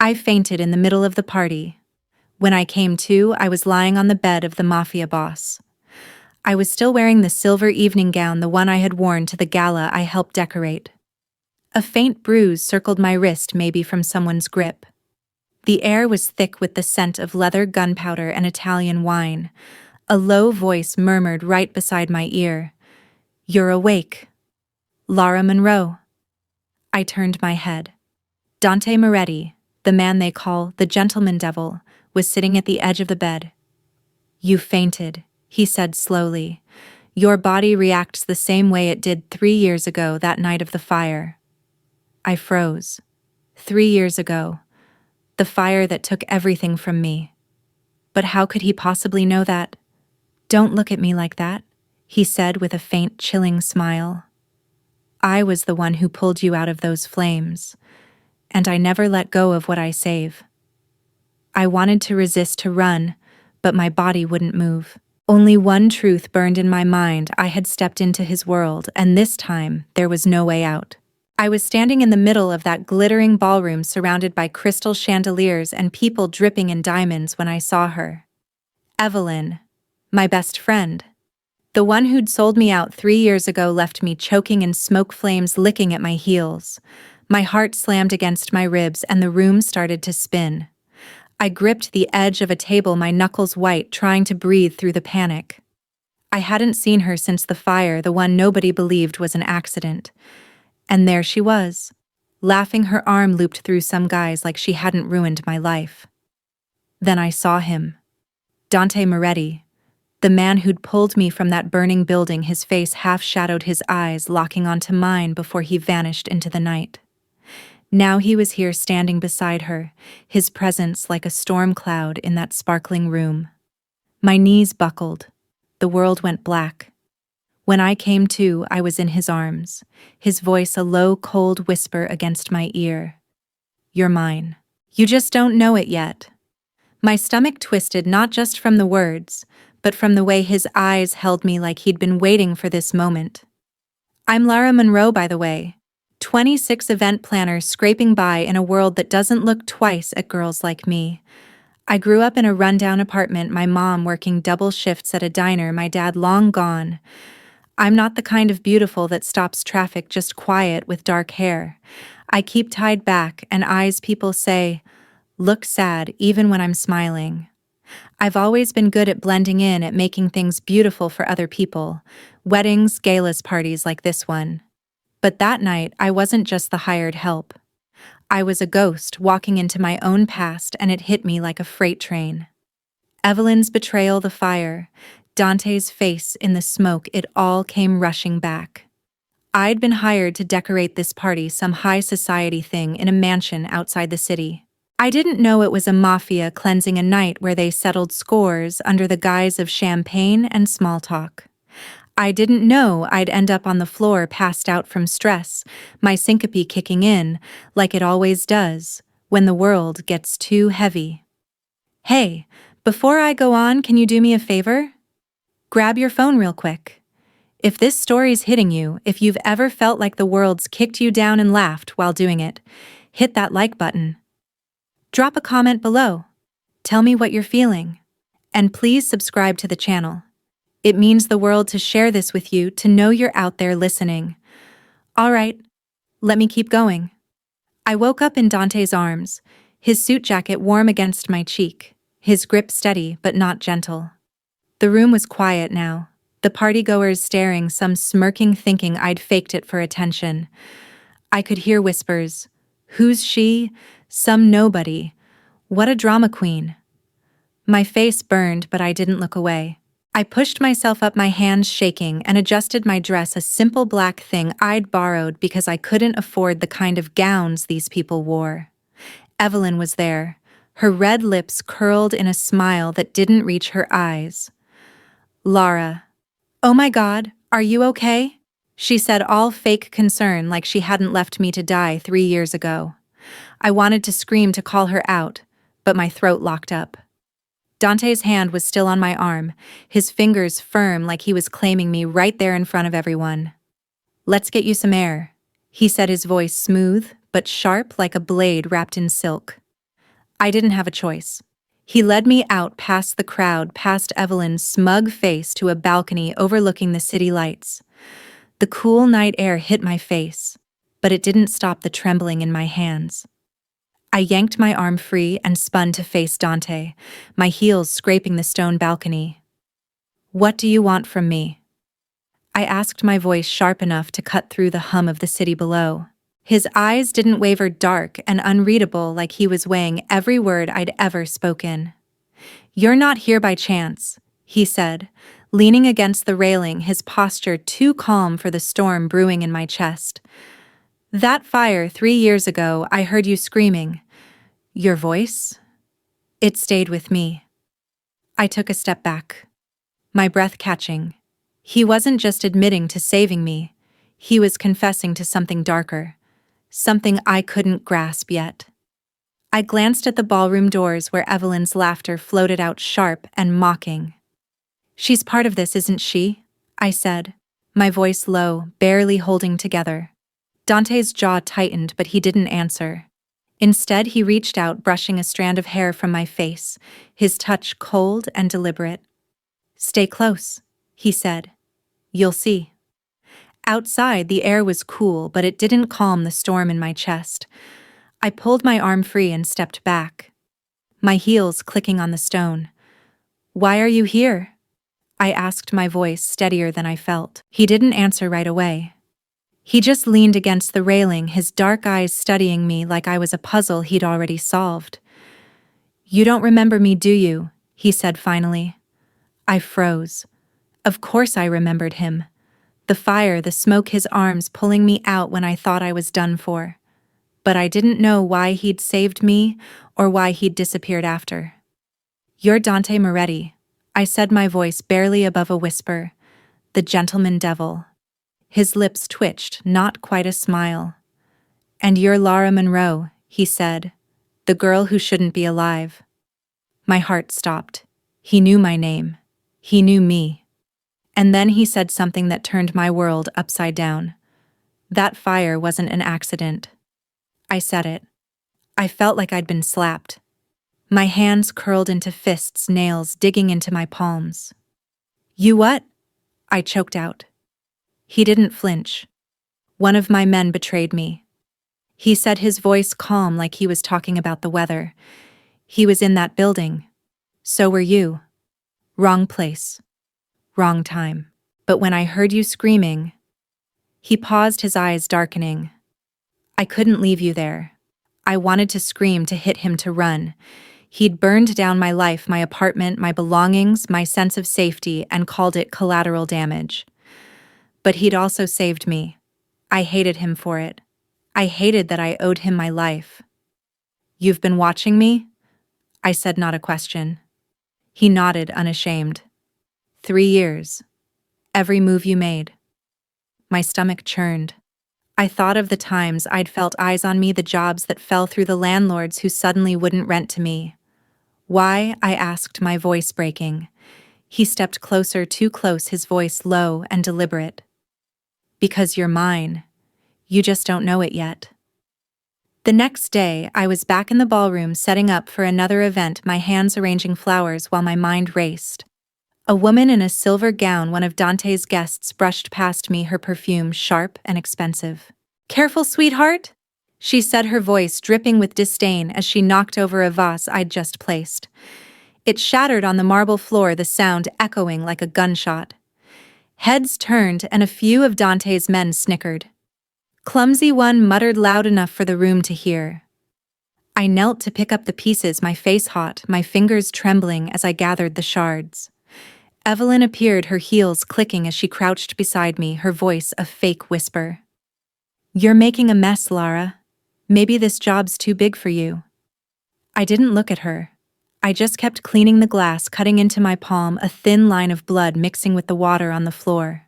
I fainted in the middle of the party. When I came to, I was lying on the bed of the mafia boss. I was still wearing the silver evening gown, the one I had worn to the gala I helped decorate. A faint bruise circled my wrist, maybe from someone's grip. The air was thick with the scent of leather, gunpowder, and Italian wine. A low voice murmured right beside my ear, "You're awake. Lara Monroe." I turned my head. Dante Moretti, the man they call the gentleman devil, was sitting at the edge of the bed. "You fainted," he said slowly. "Your body reacts the same way it did 3 years ago, that night of the fire." I froze. 3 years ago. The fire that took everything from me. But how could he possibly know that? "Don't look at me like that," he said with a faint, chilling smile. "I was the one who pulled you out of those flames, and I never let go of what I save." I wanted to resist, to run, but my body wouldn't move. Only one truth burned in my mind: I had stepped into his world, and this time there was no way out. I was standing in the middle of that glittering ballroom, surrounded by crystal chandeliers and people dripping in diamonds, when I saw her. Evelyn, my best friend. The one who'd sold me out 3 years ago left me choking in smoke, flames licking at my heels. My heart slammed against my ribs and the room started to spin. I gripped the edge of a table, my knuckles white, trying to breathe through the panic. I hadn't seen her since the fire, the one nobody believed was an accident. And there she was, laughing, her arm looped through some guys like she hadn't ruined my life. Then I saw him. Dante Moretti. The man who'd pulled me from that burning building, his face half shadowed, his eyes locking onto mine before he vanished into the night. Now he was here, standing beside her, his presence like a storm cloud in that sparkling room. My knees buckled. The world went black. When I came to, I was in his arms, his voice a low, cold whisper against my ear. "You're mine. You just don't know it yet." My stomach twisted, not just from the words, but from the way his eyes held me, like he'd been waiting for this moment. "I'm Lara Monroe, by the way. 26 event planner, scraping by in a world that doesn't look twice at girls like me. I grew up in a rundown apartment, my mom working double shifts at a diner, my dad long gone. I'm not the kind of beautiful that stops traffic, just quiet with dark hair. I keep tied back, and eyes people say look sad even when I'm smiling. I've always been good at blending in, at making things beautiful for other people. Weddings, galas, parties like this one. But that night, I wasn't just the hired help. I was a ghost walking into my own past, and it hit me like a freight train. Evelyn's betrayal, the fire, Dante's face in the smoke, it all came rushing back. I'd been hired to decorate this party, some high society thing in a mansion outside the city. I didn't know it was a mafia cleansing, a night where they settled scores under the guise of champagne and small talk. I didn't know I'd end up on the floor, passed out from stress, my syncope kicking in, like it always does, when the world gets too heavy. "Hey, before I go on, can you do me a favor? Grab your phone real quick. If this story's hitting you, if you've ever felt like the world's kicked you down and laughed while doing it, hit that like button. Drop a comment below. Tell me what you're feeling. And please subscribe to the channel. It means the world to share this with you, to know you're out there listening. All right, let me keep going." I woke up in Dante's arms, his suit jacket warm against my cheek, his grip steady but not gentle. The room was quiet now, the partygoers staring, some smirking, thinking I'd faked it for attention. I could hear whispers. "Who's she?" Some "nobody." What a drama queen. My face burned, but I didn't look away. I pushed myself up, my hands shaking, and adjusted my dress, a simple black thing I'd borrowed because I couldn't afford the kind of gowns these people wore. Evelyn was there, her red lips curled in a smile that didn't reach her eyes. "Lara. Oh my God, are you okay?" she said, all fake concern, like she hadn't left me to die 3 years ago. I wanted to scream, to call her out, but my throat locked up. Dante's hand was still on my arm, his fingers firm, like he was claiming me right there in front of everyone. "Let's get you some air," he said, his voice smooth but sharp like a blade wrapped in silk. I didn't have a choice. He led me out past the crowd, past Evelyn's smug face to a balcony overlooking the city lights. The cool night air hit my face, but it didn't stop the trembling in my hands. I yanked my arm free and spun to face Dante, my heels scraping the stone balcony. "What do you want from me?" I asked, my voice sharp enough to cut through the hum of the city below. His eyes didn't waver, dark and unreadable, like he was weighing every word I'd ever spoken. "You're not here by chance," he said, leaning against the railing, his posture too calm for the storm brewing in my chest. "That fire 3 years ago, I heard you screaming. Your voice? It stayed with me." I took a step back, my breath catching. He wasn't just admitting to saving me, he was confessing to something darker, something I couldn't grasp yet. I glanced at the ballroom doors where Evelyn's laughter floated out sharp and mocking. "She's part of this, isn't she?" I said, my voice low, barely holding together. Dante's jaw tightened, but he didn't answer. Instead, he reached out, brushing a strand of hair from my face, his touch cold and deliberate. "Stay close," he said. "You'll see." Outside, the air was cool, but it didn't calm the storm in my chest. I pulled my arm free and stepped back, my heels clicking on the stone. "Why are you here?" I asked, my voice steadier than I felt. He didn't answer right away. He just leaned against the railing, his dark eyes studying me like I was a puzzle he'd already solved. "You don't remember me, do you?" he said finally. I froze. Of course I remembered him. The fire, the smoke, his arms pulling me out when I thought I was done for. But I didn't know why he'd saved me or why he'd disappeared after. "You're Dante Moretti," I said, my voice barely above a whisper. "The gentleman devil." His lips twitched, not quite a smile. "And you're Lara Monroe," he said, "the girl who shouldn't be alive." My heart stopped. He knew my name. He knew me. And then he said something that turned my world upside down. "That fire wasn't an accident." I said it. I felt like I'd been slapped. My hands curled into fists, nails digging into my palms. "You what?" I choked out. He didn't flinch. "One of my men betrayed me." He said, his voice calm, like he was talking about the weather. "He was in that building. So were you. Wrong place. Wrong time. But when I heard you screaming..." He paused, his eyes darkening. "I couldn't leave you there. I wanted to scream, to hit him, to run. He'd burned down my life, my apartment, my belongings, my sense of safety, and called it collateral damage. But he'd also saved me. I hated him for it. I hated that I owed him my life." "You've been watching me?" I said, not a question. He nodded, unashamed. 3 years. Every move you made." My stomach churned. I thought of the times I'd felt eyes on me, the jobs that fell through, the landlords who suddenly wouldn't rent to me. "Why?" I asked, my voice breaking. He stepped closer, too close, his voice low and deliberate. "Because you're mine. You just don't know it yet." The next day, I was back in the ballroom setting up for another event, my hands arranging flowers while my mind raced. A woman in a silver gown, one of Dante's guests, brushed past me, her perfume sharp and expensive. "Careful, sweetheart," she said, her voice dripping with disdain as she knocked over a vase I'd just placed. It shattered on the marble floor, the sound echoing like a gunshot. Heads turned and a few of Dante's men snickered. Clumsy one muttered loud enough for the room to hear. I knelt to pick up the pieces, my face hot, my fingers trembling as I gathered the shards. Evelyn appeared, her heels clicking as she crouched beside me, her voice a fake whisper. "You're making a mess, Lara. Maybe this job's too big for you." I didn't look at her. I just kept cleaning the glass, cutting into my palm, a thin line of blood mixing with the water on the floor.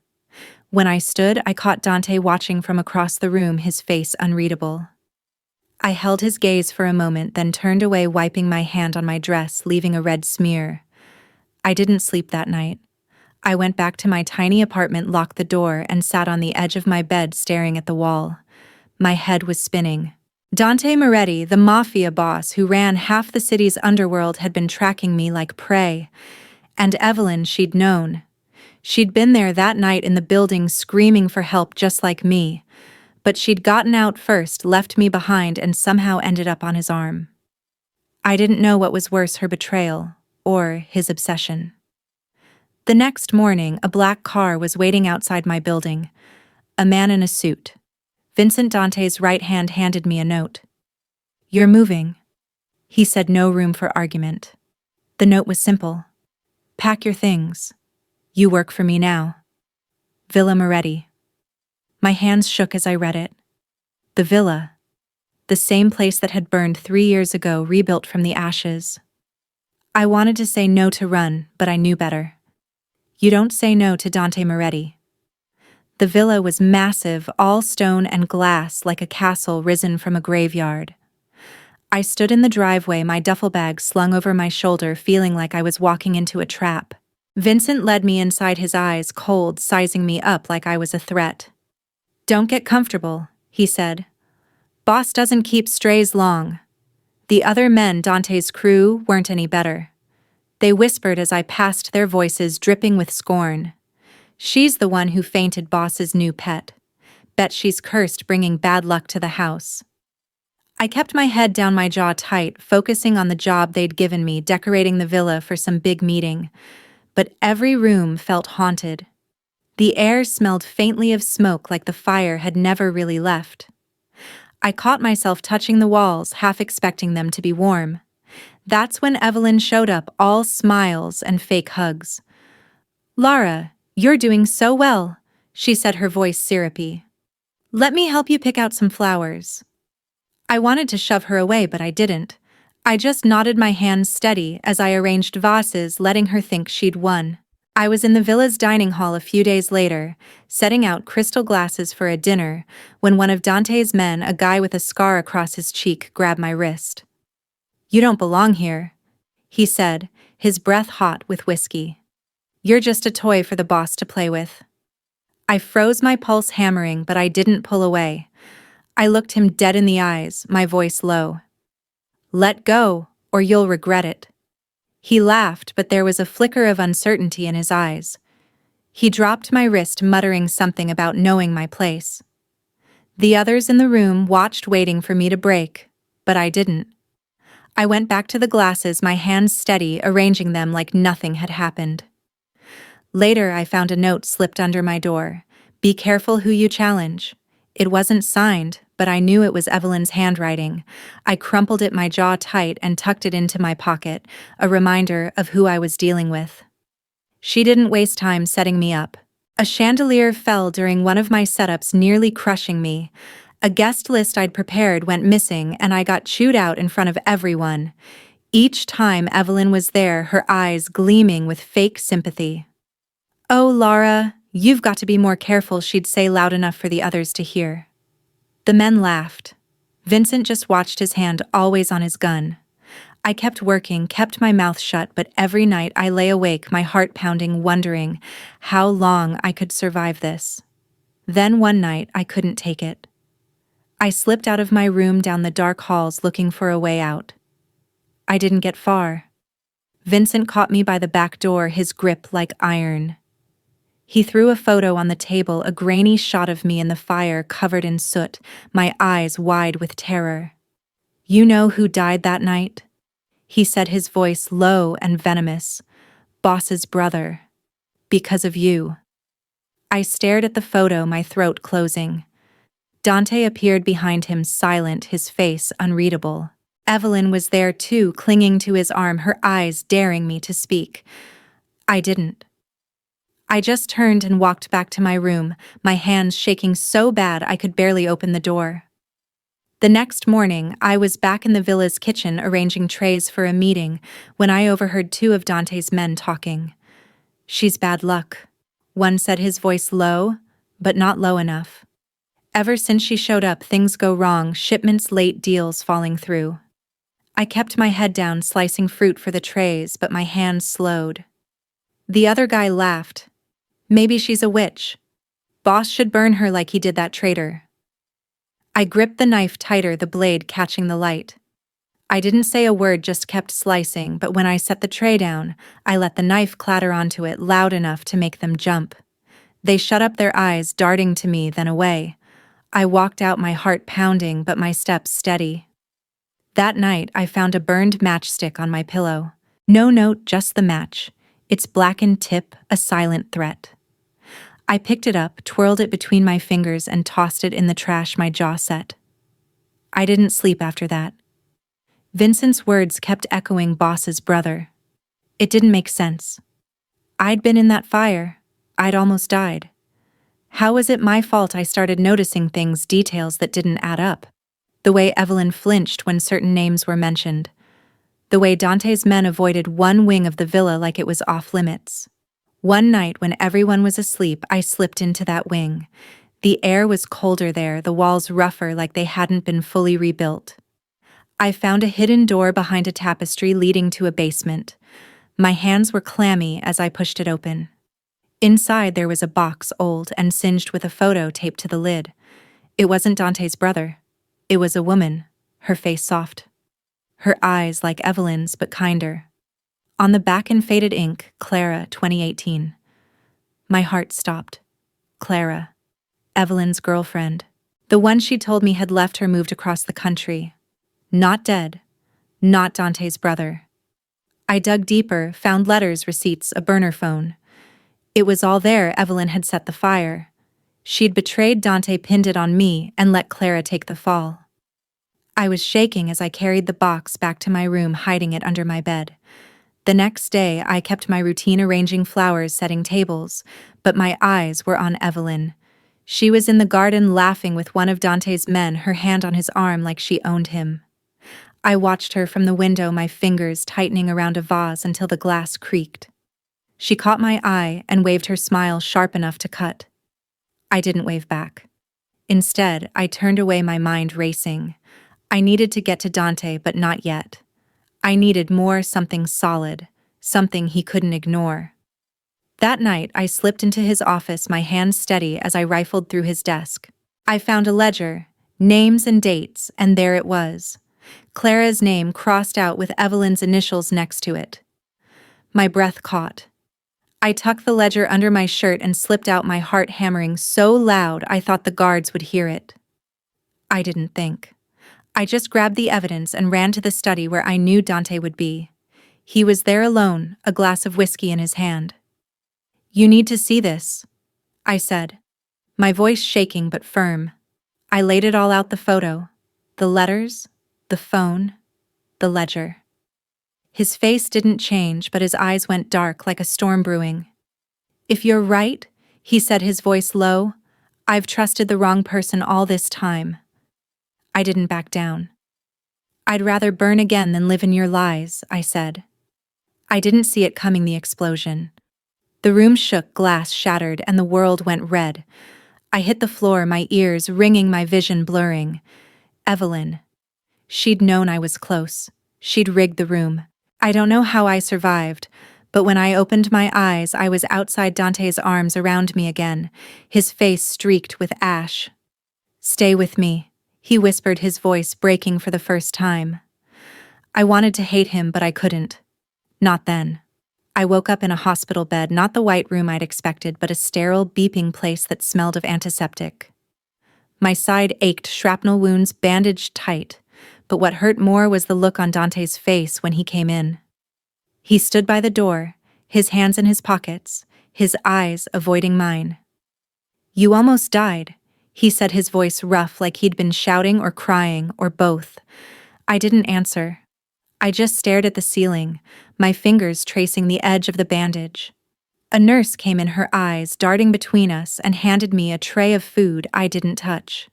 When I stood, I caught Dante watching from across the room, his face unreadable. I held his gaze for a moment, then turned away, wiping my hand on my dress, leaving a red smear. I didn't sleep that night. I went back to my tiny apartment, locked the door, and sat on the edge of my bed staring at the wall. My head was spinning. Dante Moretti, the mafia boss who ran half the city's underworld, had been tracking me like prey. And Evelyn, she'd known. She'd been there that night in the building screaming for help just like me. But she'd gotten out first, left me behind, and somehow ended up on his arm. I didn't know what was worse, her betrayal or his obsession. The next morning, a black car was waiting outside my building. A man in a suit. Vincent Dante's right hand handed me a note. "You're moving," he said, no room for argument. The note was simple. "Pack your things. You work for me now. Villa Moretti." My hands shook as I read it. The villa. The same place that had burned 3 years ago, rebuilt from the ashes. I wanted to say no to run, but I knew better. You don't say no to Dante Moretti. The villa was massive, all stone and glass, like a castle risen from a graveyard. I stood in the driveway, my duffel bag slung over my shoulder, feeling like I was walking into a trap. Vincent led me inside, his eyes cold, sizing me up like I was a threat. "Don't get comfortable," he said. "Boss doesn't keep strays long." The other men, Dante's crew, weren't any better. They whispered as I passed, their voices dripping with scorn. "She's the one who fainted boss's new pet. Bet she's cursed, bringing bad luck to the house." I kept my head down, my jaw tight, focusing on the job they'd given me, decorating the villa for some big meeting. But every room felt haunted. The air smelled faintly of smoke, like the fire had never really left. I caught myself touching the walls, half expecting them to be warm. That's when Evelyn showed up, all smiles and fake hugs. "Lara, you're doing so well," she said, her voice syrupy. "Let me help you pick out some flowers." I wanted to shove her away, but I didn't. I just nodded, my hands steady as I arranged vases, letting her think she'd won. I was in the villa's dining hall a few days later, setting out crystal glasses for a dinner, when one of Dante's men, a guy with a scar across his cheek, grabbed my wrist. "You don't belong here," he said, his breath hot with whiskey. "You're just a toy for the boss to play with." I froze, my pulse hammering, but I didn't pull away. I looked him dead in the eyes, my voice low. "Let go, or you'll regret it." He laughed, but there was a flicker of uncertainty in his eyes. He dropped my wrist, muttering something about knowing my place. The others in the room watched, waiting for me to break, but I didn't. I went back to the glasses, my hands steady, arranging them like nothing had happened. Later, I found a note slipped under my door. "Be careful who you challenge." It wasn't signed, but I knew it was Evelyn's handwriting. I crumpled it, my jaw tight, and tucked it into my pocket, a reminder of who I was dealing with. She didn't waste time setting me up. A chandelier fell during one of my setups, nearly crushing me. A guest list I'd prepared went missing, and I got chewed out in front of everyone. Each time Evelyn was there, her eyes gleaming with fake sympathy. "Oh, Lara, you've got to be more careful," she'd say loud enough for the others to hear. The men laughed. Vincent just watched, his hand always on his gun. I kept working, kept my mouth shut, but every night I lay awake, my heart pounding, wondering how long I could survive this. Then one night, I couldn't take it. I slipped out of my room, down the dark halls, looking for a way out. I didn't get far. Vincent caught me by the back door, his grip like iron. He threw a photo on the table, a grainy shot of me in the fire, covered in soot, my eyes wide with terror. "You know who died that night?" he said, his voice low and venomous. "Boss's brother. Because of you." I stared at the photo, my throat closing. Dante appeared behind him, silent, his face unreadable. Evelyn was there too, clinging to his arm, her eyes daring me to speak. I didn't. I just turned and walked back to my room, my hands shaking so bad I could barely open the door. The next morning, I was back in the villa's kitchen arranging trays for a meeting when I overheard two of Dante's men talking. "She's bad luck," one said, his voice low, but not low enough. "Ever since she showed up, things go wrong, shipments late, deals falling through." I kept my head down, slicing fruit for the trays, but my hands slowed. The other guy laughed. "Maybe she's a witch. Boss should burn her like he did that traitor." I gripped the knife tighter, the blade catching the light. I didn't say a word, just kept slicing, but when I set the tray down, I let the knife clatter onto it loud enough to make them jump. They shut up their eyes, darting to me, then away. I walked out, my heart pounding, but my steps steady. That night, I found a burned matchstick on my pillow. No note, just the match. Its blackened tip, a silent threat. I picked it up, twirled it between my fingers, and tossed it in the trash, my jaw set. I didn't sleep after that. Vincent's words kept echoing, boss's brother. It didn't make sense. I'd been in that fire. I'd almost died. How was it my fault? I started noticing things, details that didn't add up. The way Evelyn flinched when certain names were mentioned. The way Dante's men avoided one wing of the villa like it was off limits. One night when everyone was asleep, I slipped into that wing. The air was colder there, the walls rougher, like they hadn't been fully rebuilt. I found a hidden door behind a tapestry leading to a basement. My hands were clammy as I pushed it open. Inside there was a box, old and singed, with a photo taped to the lid. It wasn't Dante's brother. It was a woman, her face soft. Her eyes like Evelyn's, but kinder. On the back in faded ink, Clara, 2018. My heart stopped. Clara. Evelyn's girlfriend. The one she told me had left her, moved across the country. Not dead. Not Dante's brother. I dug deeper, found letters, receipts, a burner phone. It was all there. Evelyn had set the fire. She'd betrayed Dante, pinned it on me, and let Clara take the fall. I was shaking as I carried the box back to my room, hiding it under my bed. The next day, I kept my routine, arranging flowers, setting tables, but my eyes were on Evelyn. She was in the garden laughing with one of Dante's men, her hand on his arm like she owned him. I watched her from the window, my fingers tightening around a vase until the glass creaked. She caught my eye and waved her smile sharp enough to cut. I didn't wave back. Instead, I turned away, my mind racing. I needed to get to Dante, but not yet. I needed more, something solid, something he couldn't ignore. That night, I slipped into his office, my hands steady as I rifled through his desk. I found a ledger, names and dates, and there it was. Clara's name crossed out with Evelyn's initials next to it. My breath caught. I tucked the ledger under my shirt and slipped out, my heart hammering so loud I thought the guards would hear it. I didn't think. I just grabbed the evidence and ran to the study where I knew Dante would be. He was there alone, a glass of whiskey in his hand. "You need to see this," I said, my voice shaking but firm. I laid it all out, the photo, the letters, the phone, the ledger. His face didn't change, but his eyes went dark like a storm brewing. "If you're right," he said, his voice low, "I've trusted the wrong person all this time." I didn't back down. "I'd rather burn again than live in your lies," I said. I didn't see it coming, the explosion. The room shook, glass shattered, and the world went red. I hit the floor, my ears ringing, my vision blurring. Evelyn. She'd known I was close. She'd rigged the room. I don't know how I survived, but when I opened my eyes, I was outside, Dante's arms around me again, his face streaked with ash. "Stay with me," he whispered, his voice breaking for the first time. I wanted to hate him, but I couldn't. Not then. I woke up in a hospital bed, not the white room I'd expected, but a sterile, beeping place that smelled of antiseptic. My side ached, shrapnel wounds bandaged tight, but what hurt more was the look on Dante's face when he came in. He stood by the door, his hands in his pockets, his eyes avoiding mine. "You almost died," he said, his voice rough like he'd been shouting or crying or both. I didn't answer. I just stared at the ceiling, my fingers tracing the edge of the bandage. A nurse came in, her eyes darting between us, and handed me a tray of food I didn't touch.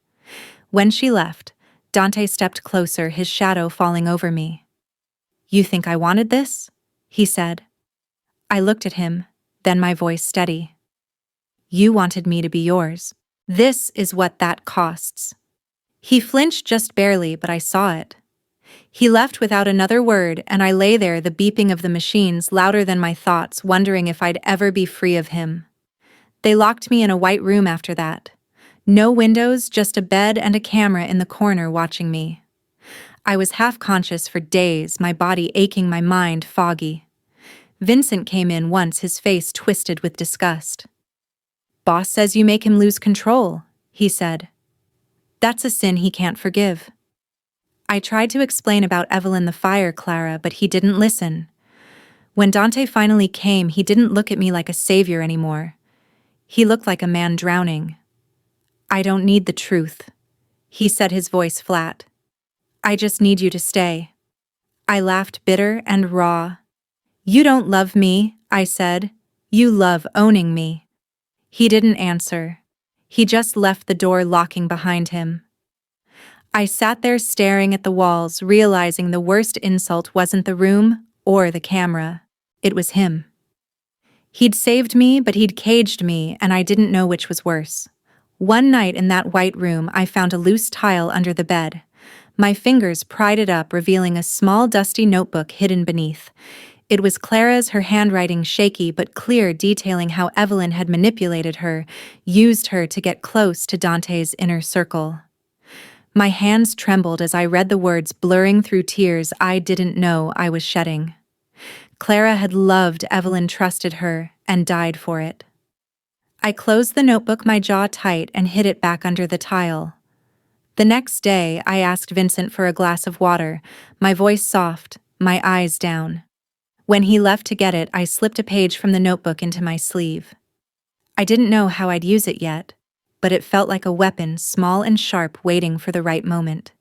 When she left, Dante stepped closer, his shadow falling over me. "You think I wanted this?" he said. I looked at him, then my voice steady. "You wanted me to be yours. This is what that costs." He flinched just barely, but I saw it. He left without another word, and I lay there, the beeping of the machines louder than my thoughts, wondering if I'd ever be free of him. They locked me in a white room after that. No windows, just a bed and a camera in the corner watching me. I was half-conscious for days, my body aching, my mind foggy. Vincent came in once, his face twisted with disgust. "Boss says you make him lose control," he said. "That's a sin he can't forgive." I tried to explain about Evelyn the fire, Clara, but he didn't listen. When Dante finally came, he didn't look at me like a savior anymore. He looked like a man drowning. "I don't need the truth," he said, his voice flat. "I just need you to stay." I laughed, bitter and raw. "You don't love me," I said. "You love owning me." He didn't answer. He just left the door locking behind him. I sat there staring at the walls, realizing the worst insult wasn't the room or the camera. It was him. He'd saved me, but he'd caged me, and I didn't know which was worse. One night in that white room, I found a loose tile under the bed. My fingers pried it up, revealing a small, dusty notebook hidden beneath. It was Clara's, her handwriting shaky but clear, detailing how Evelyn had manipulated her, used her to get close to Dante's inner circle. My hands trembled as I read the words, blurring through tears I didn't know I was shedding. Clara had loved Evelyn, trusted her, and died for it. I closed the notebook, my jaw tight, and hid it back under the tile. The next day, I asked Vincent for a glass of water, my voice soft, my eyes down. When he left to get it, I slipped a page from the notebook into my sleeve. I didn't know how I'd use it yet, but it felt like a weapon, small and sharp, waiting for the right moment.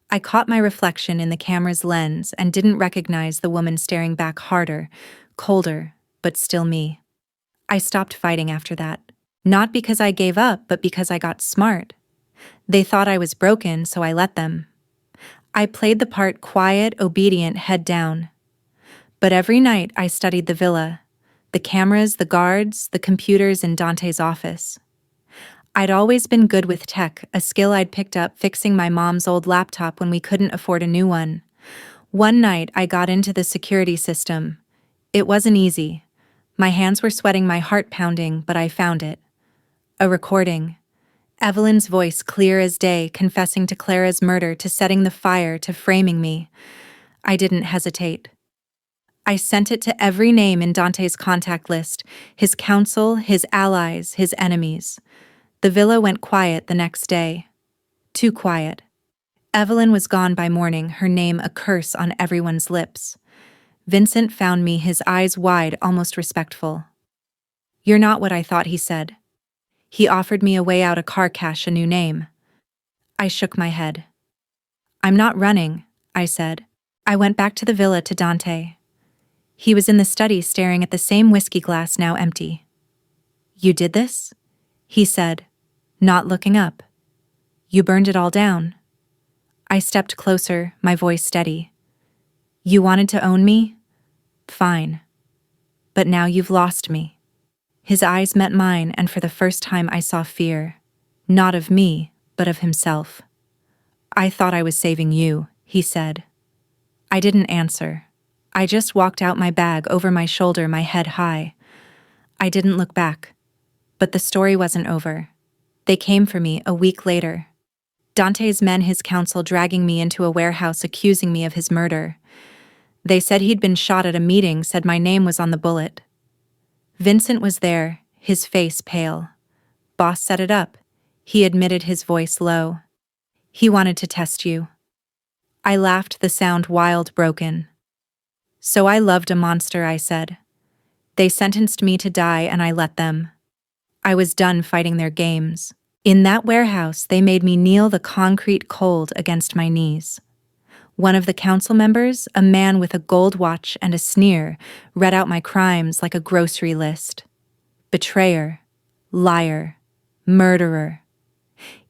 I caught my reflection in the camera's lens and didn't recognize the woman staring back, harder, colder, but still me. I stopped fighting after that. Not because I gave up, but because I got smart. They thought I was broken, so I let them. I played the part, quiet, obedient, head down. But every night I studied the villa, the cameras, the guards, the computers in Dante's office. I'd always been good with tech, a skill I'd picked up fixing my mom's old laptop when we couldn't afford a new one. One night I got into the security system. It wasn't easy. My hands were sweating, my heart pounding, but I found it. A recording. Evelyn's voice, clear as day, confessing to Clara's murder, to setting the fire, to framing me. I didn't hesitate. I sent it to every name in Dante's contact list, his counsel, his allies, his enemies. The villa went quiet the next day. Too quiet. Evelyn was gone by morning, her name a curse on everyone's lips. Vincent found me, his eyes wide, almost respectful. "You're not what I thought," he said. He offered me a way out, a car, cash, a new name. I shook my head. "I'm not running," I said. I went back to the villa, to Dante. He was in the study, staring at the same whiskey glass, now empty. "You did this?" he said, not looking up. "You burned it all down." I stepped closer, my voice steady. "You wanted to own me? Fine. But now you've lost me." His eyes met mine, and for the first time I saw fear. Not of me, but of himself. "I thought I was saving you," he said. I didn't answer. I just walked out, my bag over my shoulder, my head high. I didn't look back. But the story wasn't over. They came for me a week later. Dante's men, his counsel, dragging me into a warehouse, accusing me of his murder. They said he'd been shot at a meeting, said my name was on the bullet. Vincent was there, his face pale. "Boss set it up," he admitted, his voice low. "He wanted to test you." I laughed, the sound wild, broken. "So I loved a monster," I said. "They sentenced me to die and I let them. I was done fighting their games. In that warehouse, they made me kneel, the concrete cold against my knees. One of the council members, a man with a gold watch and a sneer, read out my crimes like a grocery list. Betrayer, liar, murderer.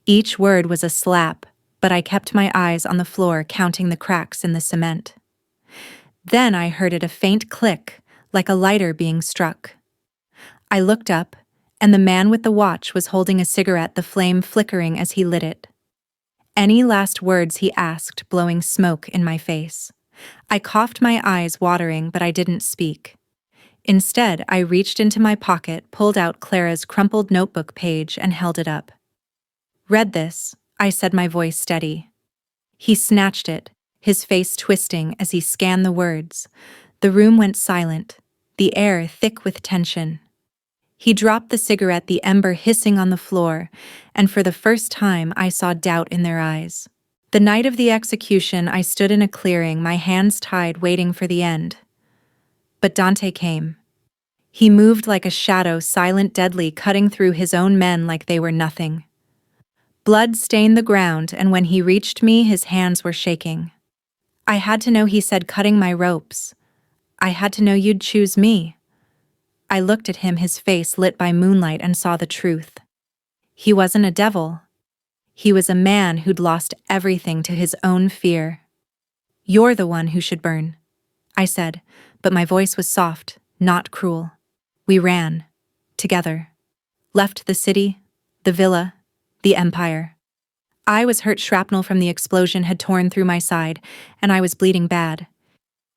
Each word was a slap, but I kept my eyes on the floor, counting the cracks in the cement. Then I heard it, a faint click, like a lighter being struck. I looked up, and the man with the watch was holding a cigarette, the flame flickering as he lit it. "Any last words?" he asked, blowing smoke in my face. I coughed, my eyes watering, but I didn't speak. Instead, I reached into my pocket, pulled out Clara's crumpled notebook page, and held it up. Read this, I said, my voice steady. He snatched it, his face twisting as he scanned the words. The room went silent, the air thick with tension. He dropped the cigarette, the ember hissing on the floor, and for the first time I saw doubt in their eyes. The night of the execution, I stood in a clearing, my hands tied, waiting for the end. But Dante came. He moved like a shadow, silent, deadly, cutting through his own men like they were nothing. Blood stained the ground, and when he reached me, his hands were shaking. I had to know, he said, cutting my ropes. I had to know you'd choose me. I looked at him, his face lit by moonlight, and saw the truth. He wasn't a devil. He was a man who'd lost everything to his own fear. You're the one who should burn, I said, but my voice was soft, not cruel. We ran. Together. Left the city, the villa, the empire. I was hurt. Shrapnel from the explosion had torn through my side, and I was bleeding bad.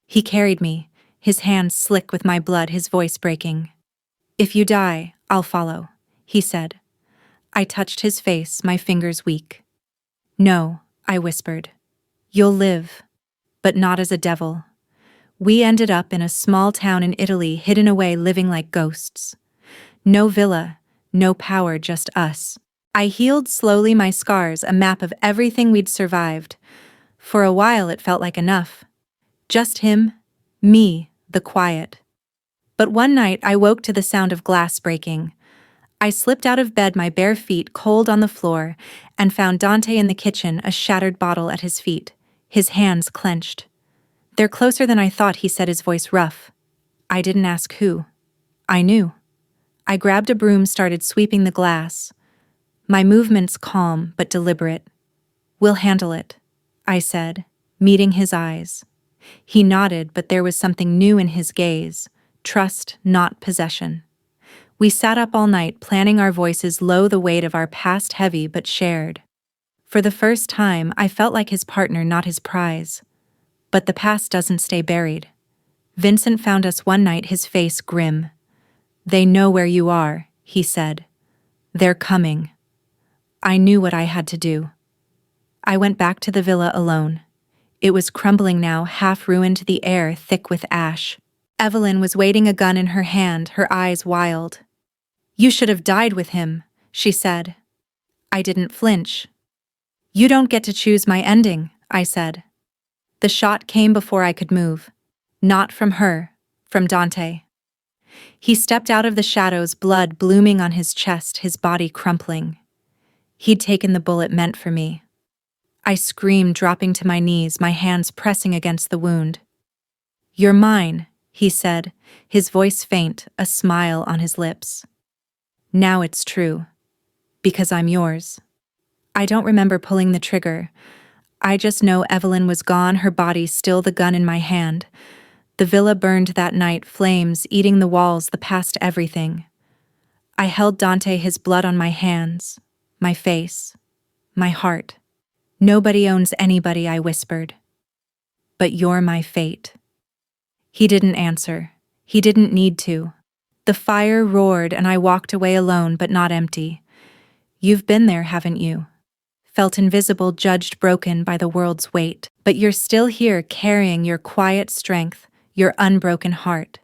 He carried me, his hands slick with my blood, his voice breaking. If you die, I'll follow, he said. I touched his face, my fingers weak. No, I whispered. You'll live, but not as a devil. We ended up in a small town in Italy, hidden away, living like ghosts. No villa, no power, just us. I healed slowly my scars, a map of everything we'd survived. For a while it felt like enough. Just him, me, the quiet. But one night I woke to the sound of glass breaking. I slipped out of bed, my bare feet cold on the floor, and found Dante in the kitchen, a shattered bottle at his feet, his hands clenched. They're closer than I thought, he said, his voice rough. I didn't ask who. I knew. I grabbed a broom, started sweeping the glass. My movements calm but deliberate. We'll handle it, I said, meeting his eyes. He nodded, but there was something new in his gaze. Trust, not possession. We sat up all night, planning, our voices low, the weight of our past heavy but shared. For the first time, I felt like his partner, not his prize. But the past doesn't stay buried. Vincent found us one night, his face grim. They know where you are, he said. They're coming. I knew what I had to do. I went back to the villa alone. It was crumbling now, half ruined, the air thick with ash. Evelyn was waiting, a gun in her hand, her eyes wild. You should have died with him, she said. I didn't flinch. You don't get to choose my ending, I said. The shot came before I could move. Not from her, from Dante. He stepped out of the shadows, blood blooming on his chest, his body crumpling. He'd taken the bullet meant for me. I screamed, dropping to my knees, my hands pressing against the wound. You're mine, he said, his voice faint, a smile on his lips. Now it's true. Because I'm yours. I don't remember pulling the trigger. I just know Evelyn was gone, her body still, the gun in my hand. The villa burned that night, flames eating the walls, the past, everything. I held Dante, his blood on my hands, my face, my heart. Nobody owns anybody, I whispered. But you're my fate. He didn't answer. He didn't need to. The fire roared and I walked away alone, but not empty. You've been there, haven't you? Felt invisible, judged, broken by the world's weight. But you're still here, carrying your quiet strength, your unbroken heart.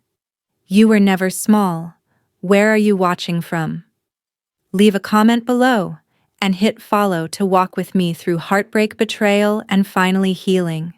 You were never small. Where are you watching from? Leave a comment below and hit follow to walk with me through heartbreak, betrayal, and finally healing.